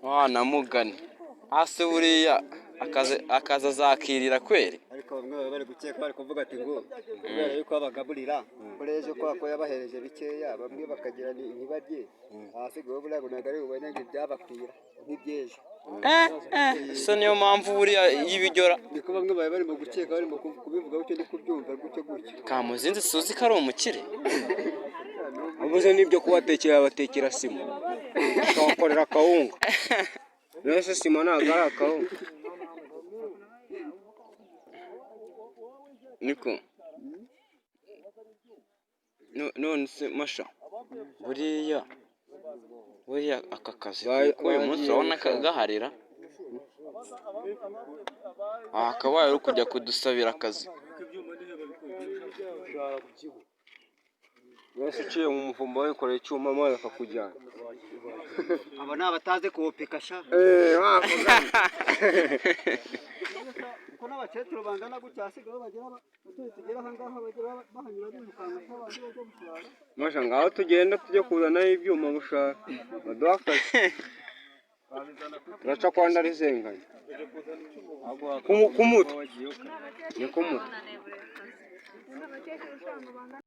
na mugani hasi buriya akaza azakirira kweri. Ariko bamwe baba bari gukeka bari kuvuga ati ngo kubera yuko babagaburira koreje ko yabahereje bikeya bamwe bakagira ntibarye ahasigaye buriya ngo ntabwo ari bubone ngo ibyabakwira nk'ibyejo. So niyo mpamvu buriya y'ibijyora niko bamwe baba barimo gukeka barimo kubivuga gutyo ndi kubyumva gutyo. Kamuzinzi suzi ko ari umukire. Abuze n'ibyo kubatekera batekera sima bakabakorera akawunga. Nese sima ntabwo ari akawunga. Niko none se masha buriya aka kazi uyu munsi urabona gaharira akabaye ari kujya kudusabira akazi. Wese uciye mu muvumba wikoreye icyuma amazi akakujyana. Aba ni abatazi kuwupika sha. Uko n'abakecuru bangana gutya hasigaye bagera tugera aha ngaha bagera bahanyura birukanka nk'abandi bajya gushaka. Masha ngaho tugenda tujye kuzanaho ibyuma bushaka baduha akazi. Turaca kwa Ndarizenganya kumuta ni kumuta.